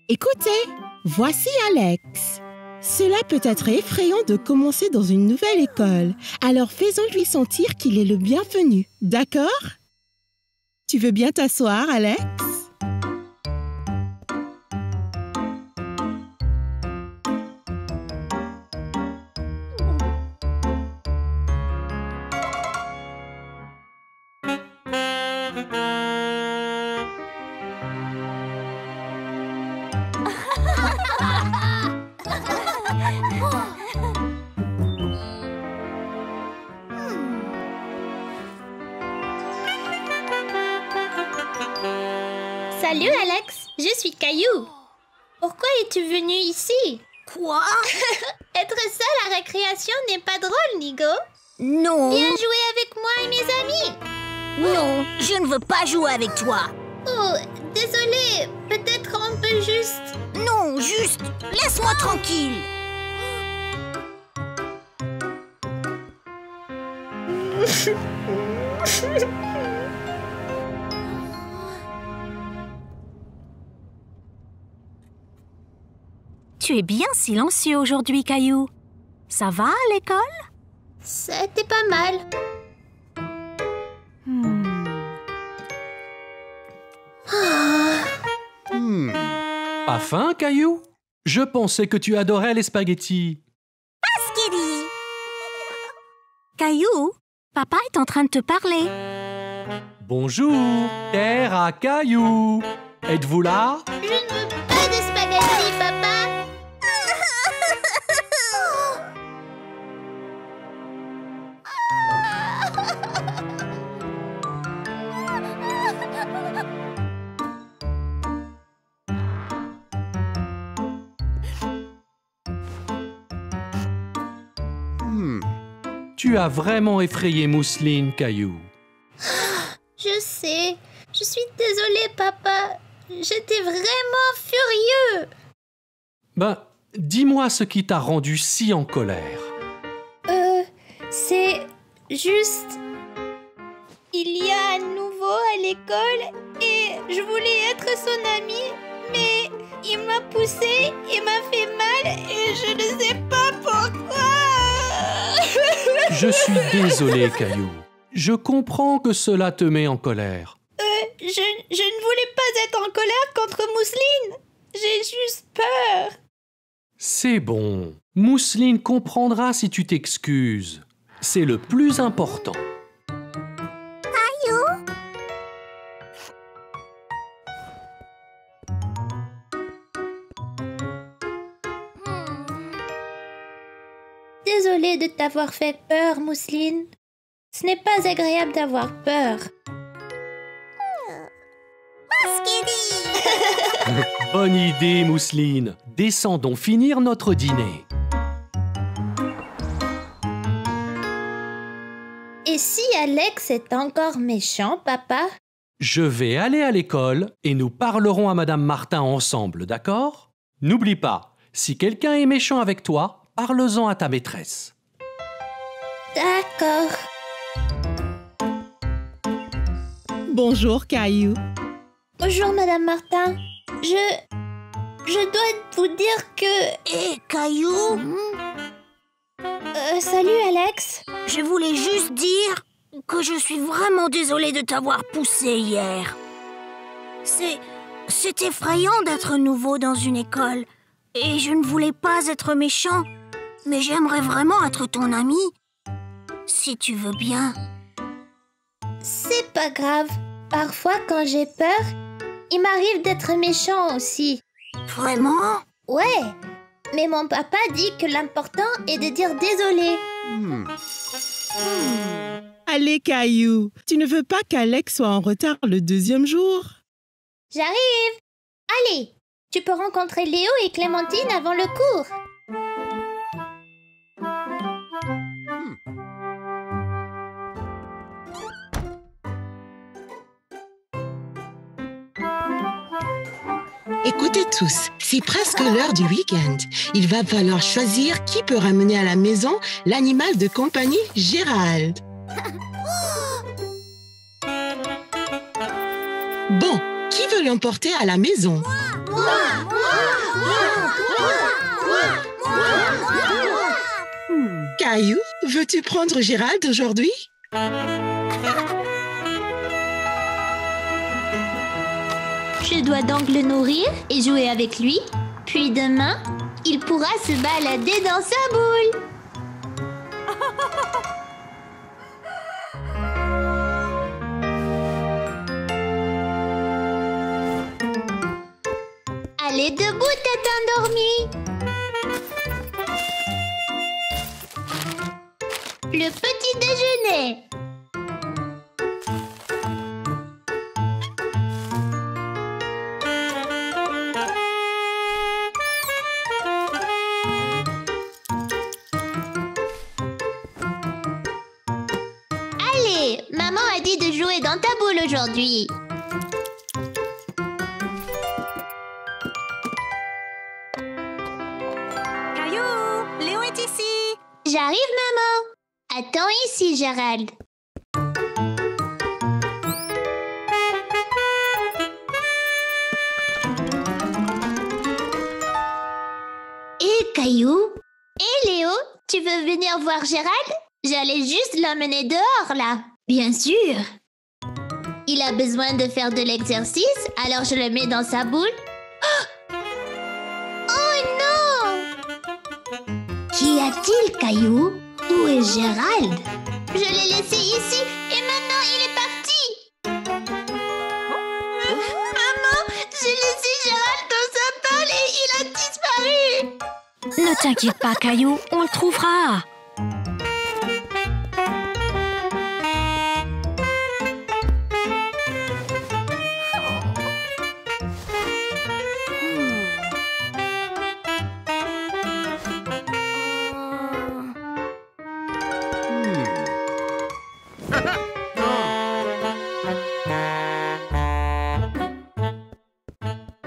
Écoutez, voici Alex. Cela peut être effrayant de commencer dans une nouvelle école, alors faisons-lui sentir qu'il est le bienvenu, d'accord? Tu veux bien t'asseoir, Alex? Salut Alex, je suis Caillou. Pourquoi es-tu venu ici? Quoi? Être seul à récréation n'est pas drôle, Nigo. Non. Viens jouer avec moi et mes amis. Non, je ne veux pas jouer avec toi. Oh, désolé, peut-être on peut juste... Non, juste, laisse-moi tranquille. Tu es bien silencieux aujourd'hui, Caillou. Ça va à l'école? C'était pas mal. Pas faim, Caillou? Je pensais que tu adorais les spaghettis. Skiddy. Caillou, papa est en train de te parler. Bonjour, terre à Caillou. Êtes-vous là? Je ne veux pas de spaghettis, papa. Tu as vraiment effrayé Mousseline, Caillou. Je sais. Je suis désolée, papa. J'étais vraiment furieux. Ben, dis-moi ce qui t'a rendu si en colère. C'est juste... Il y a un nouveau à l'école et je voulais être son amie, mais il m'a poussée, il m'a fait mal et je ne sais pas pourquoi. Je suis désolé, Caillou. Je comprends que cela te met en colère. Je ne voulais pas être en colère contre Mousseline. J'ai juste peur. C'est bon. Mousseline comprendra si tu t'excuses. C'est le plus important. Désolée de t'avoir fait peur, Mousseline. Ce n'est pas agréable d'avoir peur. Bonne idée, Mousseline. Descendons finir notre dîner. Et si Alex est encore méchant, papa? Je vais aller à l'école et nous parlerons à Madame Martin ensemble, d'accord? N'oublie pas, si quelqu'un est méchant avec toi, parle-en à ta maîtresse. D'accord. Bonjour, Caillou. Bonjour, Madame Martin. Je dois vous dire que... Hé, Caillou, salut, Alex. je voulais juste dire que je suis vraiment désolée de t'avoir poussé hier. C'est effrayant d'être nouveau dans une école. Et je ne voulais pas être méchant. Mais j'aimerais vraiment être ton ami. Si tu veux bien. C'est pas grave. Parfois, quand j'ai peur, il m'arrive d'être méchant aussi. Vraiment? Ouais. Mais mon papa dit que l'important est de dire désolé. Allez, Caillou. Tu ne veux pas qu'Alex soit en retard le deuxième jour? J'arrive. Allez, tu peux rencontrer Léo et Clémentine avant le cours. Écoutez tous, c'est presque l'heure du week-end. Il va falloir choisir qui peut ramener à la maison l'animal de compagnie Gérald. Bon, Qui veut l'emporter à la maison? Caillou, veux-tu prendre Gérald aujourd'hui? Je dois donc le nourrir et jouer avec lui. Puis demain, il pourra se balader dans sa boule. Allez debout, tête endormie. Le petit déjeuner. Allez, maman a dit de jouer dans ta boule aujourd'hui. Caillou, Léo est ici. J'arrive, maman. Attends ici, Gérald. Et Caillou? Et Léo, tu veux venir voir Gérald? J'allais juste l'emmener dehors, là. Bien sûr. Il a besoin de faire de l'exercice, alors je le mets dans sa boule. Oh non! Qu'y a-t-il, Caillou? Où est Gérald? Je l'ai laissé ici et maintenant il est parti. Maman, j'ai laissé Gérald dans sa boule et il a disparu. Ne t'inquiète pas, Caillou, on le trouvera.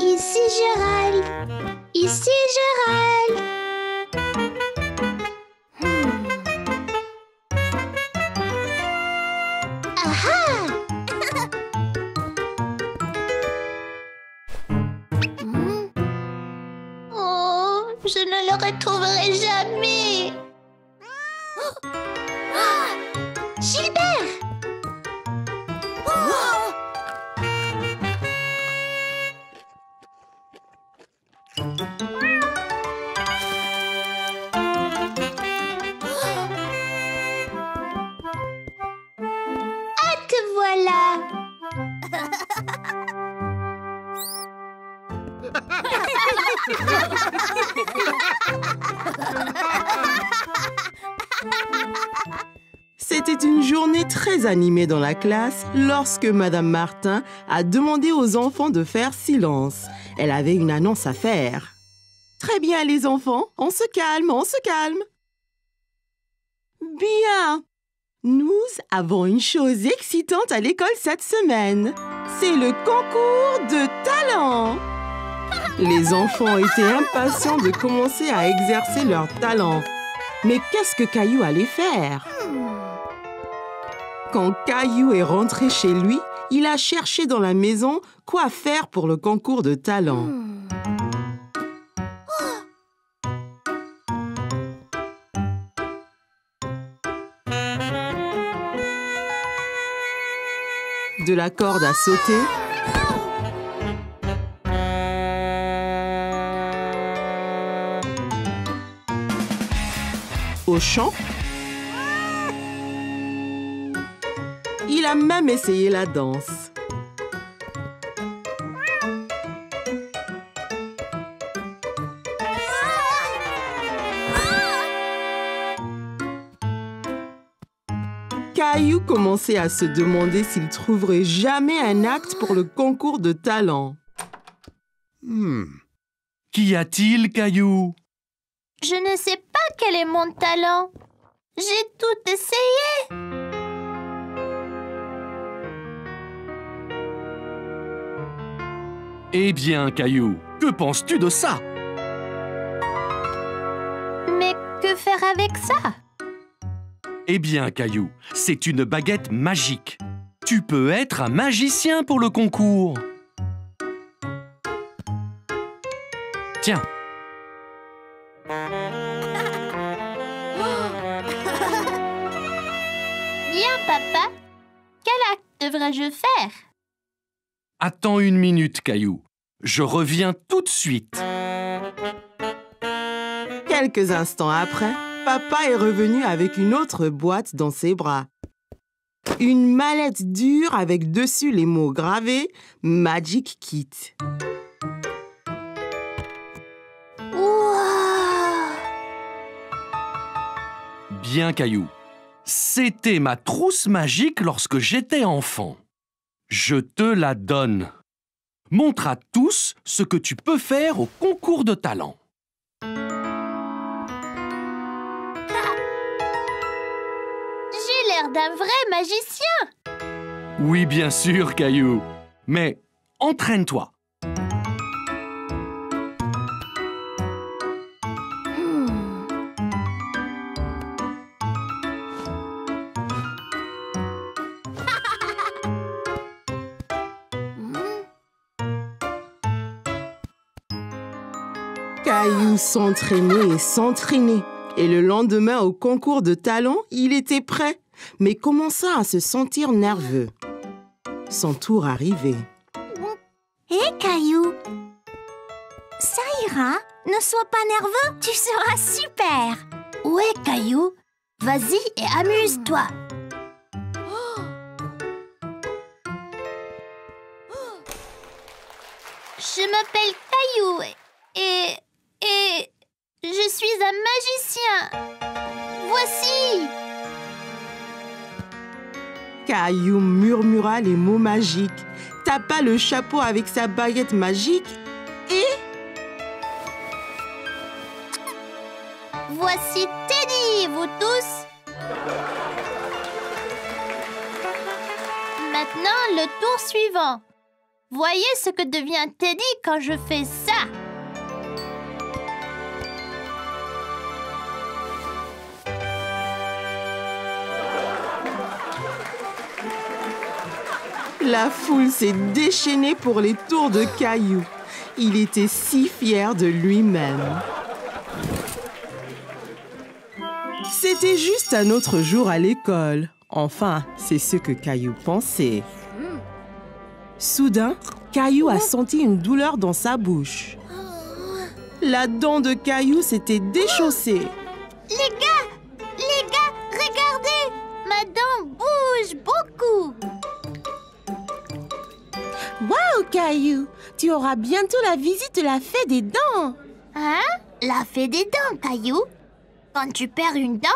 Ici Gérald. Ici Gérald. Ah oh, je ne le retrouverai jamais. Gilbert! Ah, te voilà! C'était une journée très animée dans la classe lorsque Madame Martin a demandé aux enfants de faire silence. Elle avait une annonce à faire. Très bien les enfants, on se calme, on se calme. Bien. Nous avons une chose excitante à l'école cette semaine. C'est le concours de talent. Les enfants étaient impatients de commencer à exercer leur talent. Mais qu'est-ce que Caillou allait faire? Quand Caillou est rentré chez lui, il a cherché dans la maison quoi faire pour le concours de talent. De la corde à sauter, au chant. Il a même essayé la danse. Caillou commençait à se demander s'il trouverait jamais un acte pour le concours de talent. Qu'y a-t-il, Caillou? Je ne sais pas quel est mon talent. J'ai tout essayé. Eh bien, Caillou, que penses-tu de ça? Mais que faire avec ça? Eh bien, Caillou, c'est une baguette magique. Tu peux être un magicien pour le concours. Tiens. Bien, papa. Quel acte devrais-je faire? Attends une minute, Caillou. Je reviens tout de suite. Quelques instants après, papa est revenu avec une autre boîte dans ses bras. Une mallette dure avec dessus les mots gravés « Magic Kit ». Wow! Bien, Caillou. C'était ma trousse magique lorsque j'étais enfant. Je te la donne. Montre à tous ce que tu peux faire au concours de talent. J'ai l'air d'un vrai magicien. Oui, bien sûr, Caillou. Mais entraîne-toi. Caillou s'entraînait et s'entraînait. Et le lendemain, au concours de talent, il était prêt, mais commença à se sentir nerveux. Son tour arrivait. Hé, Caillou, ça ira. Ne sois pas nerveux, tu seras super. Ouais, Caillou. Vas-y et amuse-toi. Je m'appelle Caillou et je suis un magicien. Voici. Caillou murmura les mots magiques, tapa le chapeau avec sa baguette magique et... Voici Teddy, vous tous. Maintenant, le tour suivant. Voyez ce que devient Teddy quand je fais ça. La foule s'est déchaînée pour les tours de Caillou. Il était si fier de lui-même. C'était juste un autre jour à l'école. Enfin, c'est ce que Caillou pensait. Soudain, Caillou a senti une douleur dans sa bouche. La dent de Caillou s'était déchaussée. Les gars, regardez. Ma dent bouge beaucoup. Waouh, Caillou! Tu auras bientôt la visite de la fée des dents! Hein? La fée des dents, Caillou. Quand tu perds une dent,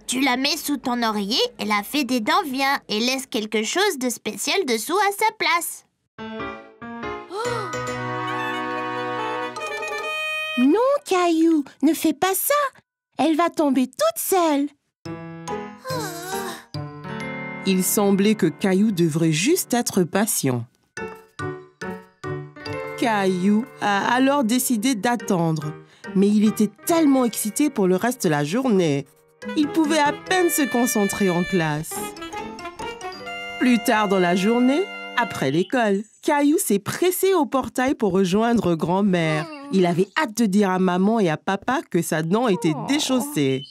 tu la mets sous ton oreiller et la fée des dents vient et laisse quelque chose de spécial dessous à sa place. Non, Caillou, ne fais pas ça! Elle va tomber toute seule! Il semblait que Caillou devrait juste être patient. Caillou a alors décidé d'attendre, mais il était tellement excité pour le reste de la journée. Il pouvait à peine se concentrer en classe. Plus tard dans la journée, après l'école, Caillou s'est pressé au portail pour rejoindre grand-mère. Il avait hâte de dire à maman et à papa que sa dent était déchaussée.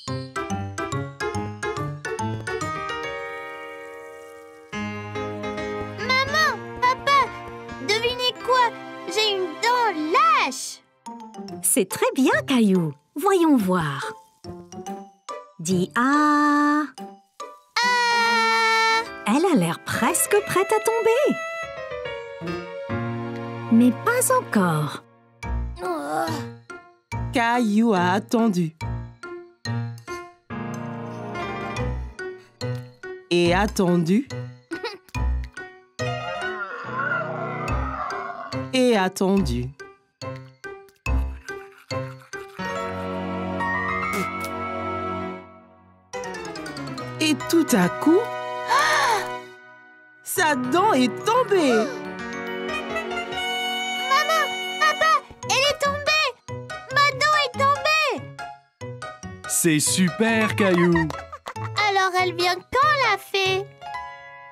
Maman, papa, devinez quoi? J'ai une dent lâche. C'est très bien, Caillou. Voyons voir. Dis ah. Ah! Elle a l'air presque prête à tomber. Mais pas encore. Oh. Caillou a attendu. Et attendu. Et attendu. Et tout à coup, sa dent est tombée. Maman, papa, elle est tombée. Ma dent est tombée. C'est super, Caillou. Alors elle vient quand, la fée?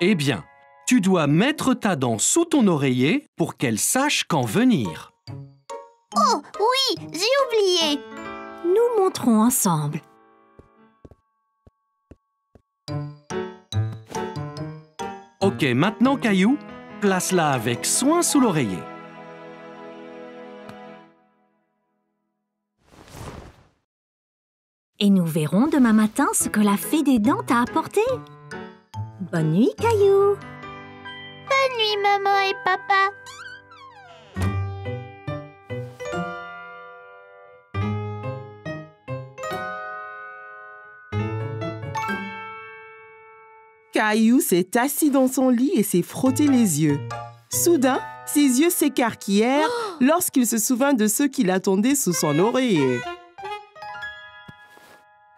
Eh bien, tu dois mettre ta dent sous ton oreiller pour qu'elle sache quand venir. Oh, oui, j'ai oublié. Nous monterons ensemble. Ok, maintenant Caillou, place-la avec soin sous l'oreiller. Et nous verrons demain matin ce que la fée des dents t'a apporté. Bonne nuit, Caillou. Bonne nuit, maman et papa. Caillou s'est assis dans son lit et s'est frotté les yeux. Soudain, ses yeux s'écarquillèrent lorsqu'il se souvint de ceux qui l'attendaient sous son oreiller.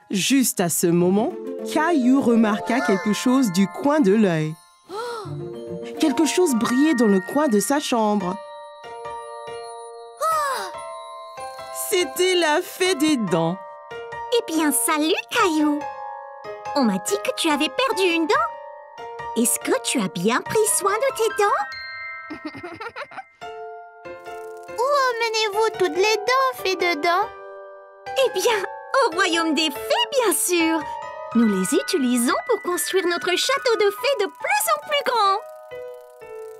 Juste à ce moment, Caillou remarqua quelque chose du coin de l'œil. Quelque chose brillait dans le coin de sa chambre. C'était la fée des dents. Eh bien, salut, Caillou. On m'a dit que tu avais perdu une dent. Est-ce que tu as bien pris soin de tes dents? Où emmenez-vous toutes les dents, fée de dents? Eh bien, au royaume des fées, bien sûr. Nous les utilisons pour construire notre château de fées de plus en plus grand.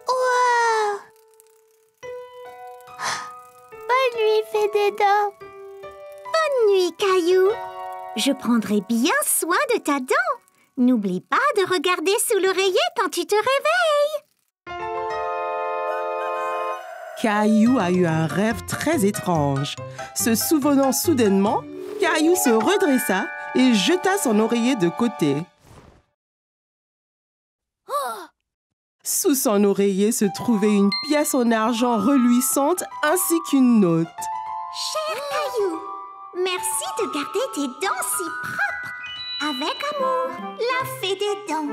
Wow! Bonne nuit, fée des dents. Bonne nuit, Caillou. Je prendrai bien soin de ta dent. N'oublie pas de regarder sous l'oreiller quand tu te réveilles. Caillou a eu un rêve très étrange. Se souvenant soudainement, Caillou se redressa et jeta son oreiller de côté. Sous son oreiller se trouvait une pièce en argent reluisante ainsi qu'une note. Cher Caillou, merci de garder tes dents si propres. Avec amour, la fée des dents.